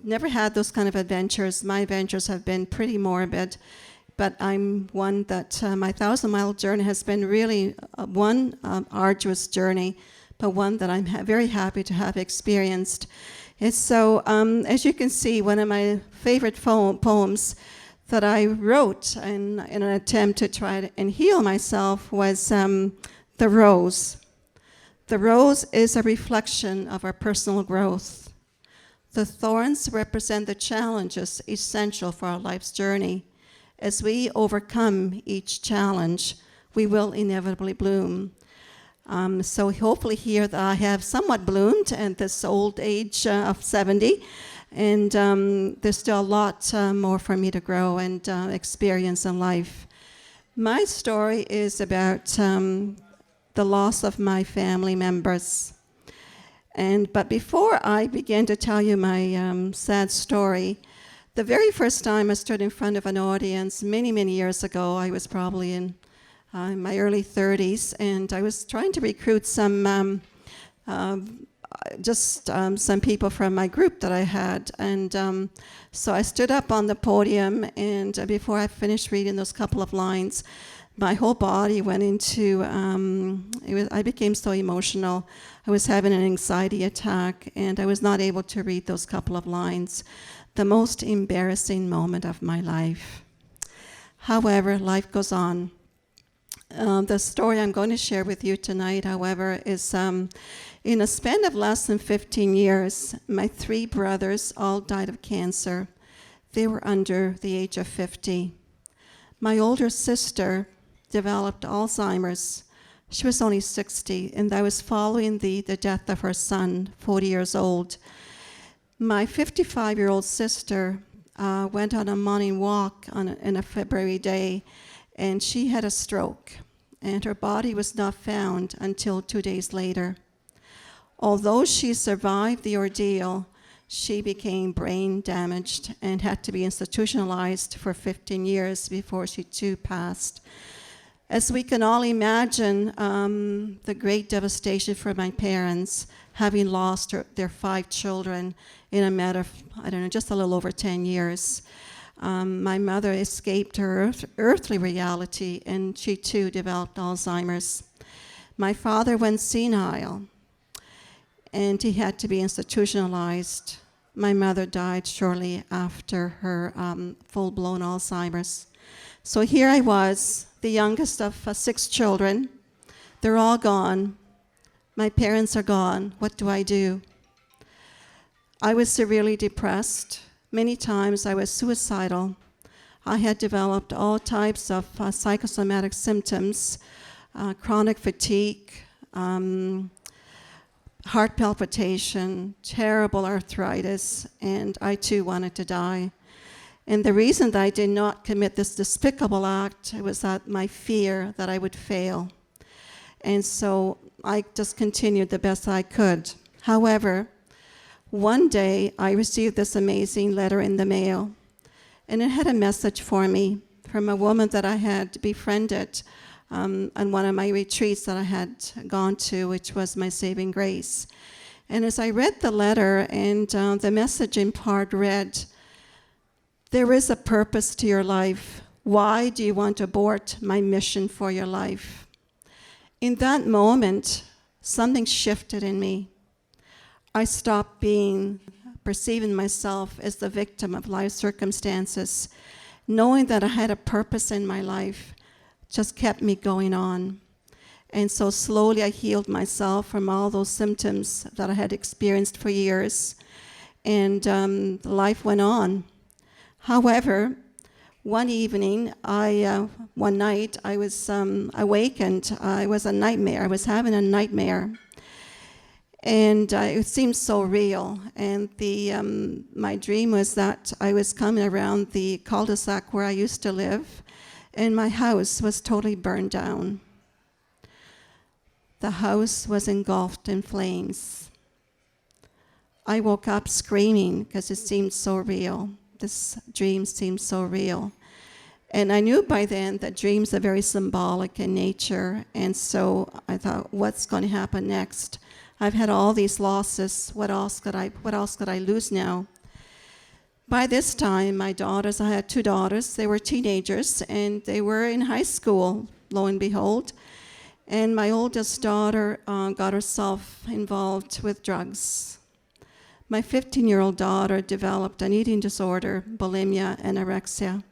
never had those kind of adventures. My adventures have been pretty morbid, but I'm one that my 1,000-mile journey has been really one arduous journey, but one that I'm very happy to have experienced. And so, as you can see, one of my favorite poems that I wrote in an attempt to try and heal myself was The Rose. The rose is a reflection of our personal growth. The thorns represent the challenges essential for our life's journey. As we overcome each challenge, we will inevitably bloom. So hopefully here that I have somewhat bloomed at this old age of 70, and there's still a lot more for me to grow and experience in life. My story is about the loss of my family members. But before I begin to tell you my sad story, the very first time I stood in front of an audience many, many years ago, I was probably in my early 30s, and I was trying to recruit some some people from my group that I had. And so I stood up on the podium, and before I finished reading those couple of lines, my whole body went into, I became so emotional. I was having an anxiety attack, and I was not able to read those couple of lines. The most embarrassing moment of my life. However, life goes on. The story I'm going to share with you tonight, however, is in a span of less than 15 years, my 3 brothers all died of cancer. They were under the age of 50. My older sister developed Alzheimer's. She was only 60, and that was following the death of her son, 40 years old. My 55-year-old sister went on a morning walk on a February day, and she had a stroke, and her body was not found until 2 days later. Although she survived the ordeal, she became brain damaged and had to be institutionalized for 15 years before she too passed. As we can all imagine, the great devastation for my parents, having lost their 5 children in a matter of, just a little over 10 years. My mother escaped her earthly reality, and she too developed Alzheimer's. My father went senile, and he had to be institutionalized. My mother died shortly after her full-blown Alzheimer's. So here I was, the youngest of 6 children. They're all gone. My parents are gone. What do I do? I was severely depressed. Many times I was suicidal. I had developed all types of psychosomatic symptoms, chronic fatigue, heart palpitation, terrible arthritis, and I too wanted to die. And the reason that I did not commit this despicable act was that my fear that I would fail. And so I just continued the best I could. However, one day I received this amazing letter in the mail, and it had a message for me from a woman that I had befriended on one of my retreats that I had gone to, which was my saving grace. And as I read the letter, and the message in part read, "There is a purpose to your life. Why do you want to abort my mission for your life?" In that moment, something shifted in me. I stopped perceiving myself as the victim of life circumstances. Knowing that I had a purpose in my life just kept me going on. And so slowly I healed myself from all those symptoms that I had experienced for years. And life went on. However, one night, I was awakened. It was a nightmare. I was having a nightmare. And it seemed so real. And my dream was that I was coming around the cul-de-sac where I used to live, and my house was totally burned down. The house was engulfed in flames. I woke up screaming because it seemed so real. This dream seemed so real. And I knew by then that dreams are very symbolic in nature. And so I thought, what's going to happen next? I've had all these losses. What else could I lose now? By this time, my daughters, I had 2 daughters, they were teenagers, and they were in high school, lo and behold. And my oldest daughter got herself involved with drugs. My 15-year-old daughter developed an eating disorder, bulimia, anorexia.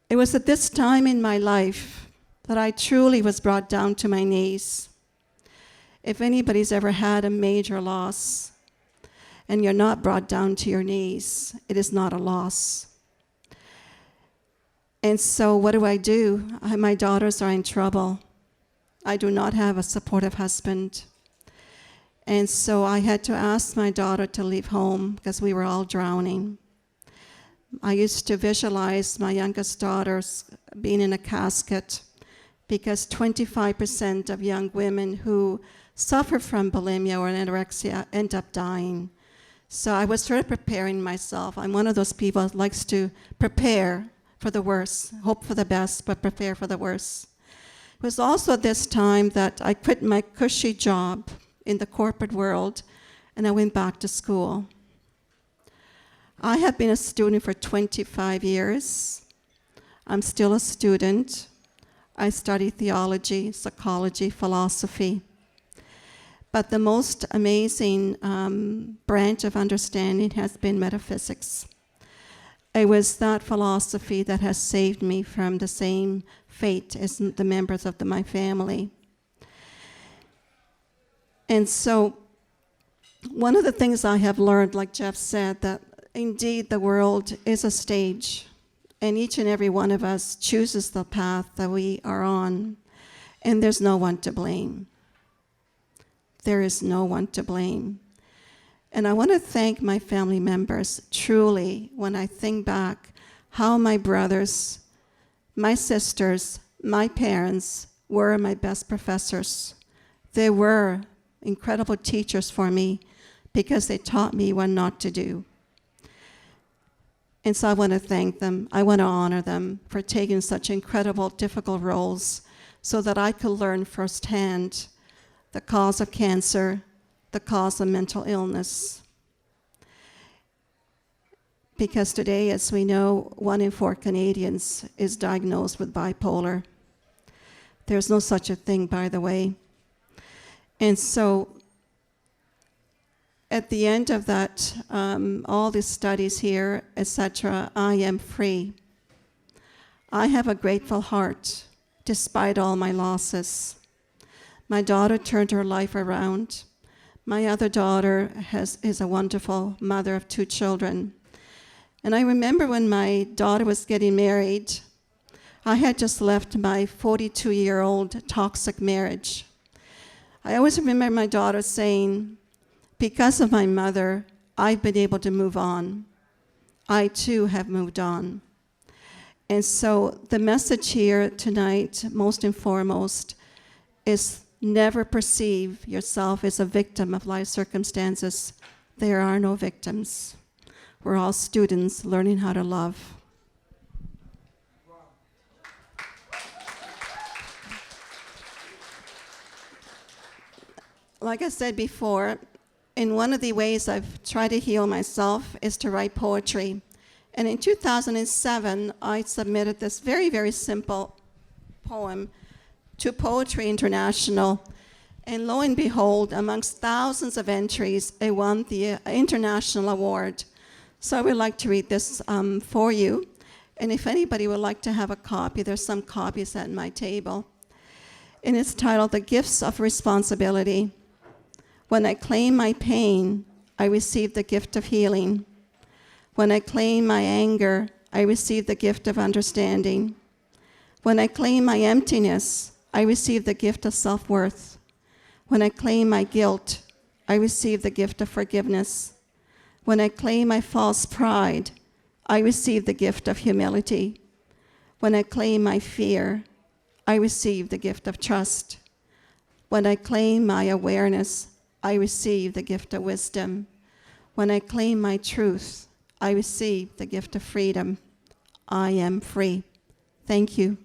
It was at this time in my life that I truly was brought down to my knees. If anybody's ever had a major loss and you're not brought down to your knees, it is not a loss. And so what do? My daughters are in trouble. I do not have a supportive husband. And so I had to ask my daughter to leave home because we were all drowning. I used to visualize my youngest daughters being in a casket because 25% of young women who suffer from bulimia or anorexia end up dying. So I was sort of preparing myself. I'm one of those people that likes to prepare for the worst, hope for the best, but prepare for the worst. It was also at this time that I quit my cushy job in the corporate world and I went back to school. I have been a student for 25 years. I'm still a student. I study theology, psychology, philosophy. But the most amazing branch of understanding has been metaphysics. It was that philosophy that has saved me from the same fate as the members of my family. And so one of the things I have learned, like Jeff said, that indeed the world is a stage, and each and every one of us chooses the path that we are on, and there's no one to blame. There is no one to blame. And I want to thank my family members, truly, when I think back how my brothers, my sisters, my parents were my best professors. They were incredible teachers for me because they taught me what not to do. And so I want to thank them. I want to honor them for taking such incredible, difficult roles so that I could learn firsthand the cause of cancer, the cause of mental illness. Because today, as we know, 1 in 4 Canadians is diagnosed with bipolar. There's no such a thing, by the way. And so at the end of that, all these studies here, etc., I am free. I have a grateful heart, despite all my losses. My daughter turned her life around. My other daughter is a wonderful mother of 2 children. And I remember when my daughter was getting married, I had just left my 42-year-old toxic marriage. I always remember my daughter saying, because of my mother, I've been able to move on. I too have moved on. And so the message here tonight, most and foremost, is never perceive yourself as a victim of life circumstances. There are no victims. We're all students learning how to love. Like I said before, in one of the ways I've tried to heal myself is to write poetry. And in 2007, I submitted this very, very simple poem to Poetry International. And lo and behold, amongst thousands of entries, I won the international award. So I would like to read this for you. And if anybody would like to have a copy, there's some copies at my table. And it's titled, The Gifts of Responsibility. When I claim my pain, I receive the gift of healing. When I claim my anger, I receive the gift of understanding. When I claim my emptiness, I receive the gift of self-worth. When I claim my guilt, I receive the gift of forgiveness. When I claim my false pride, I receive the gift of humility. When I claim my fear, I receive the gift of trust. When I claim my awareness, I receive the gift of wisdom. When I claim my truth, I receive the gift of freedom. I am free. Thank you.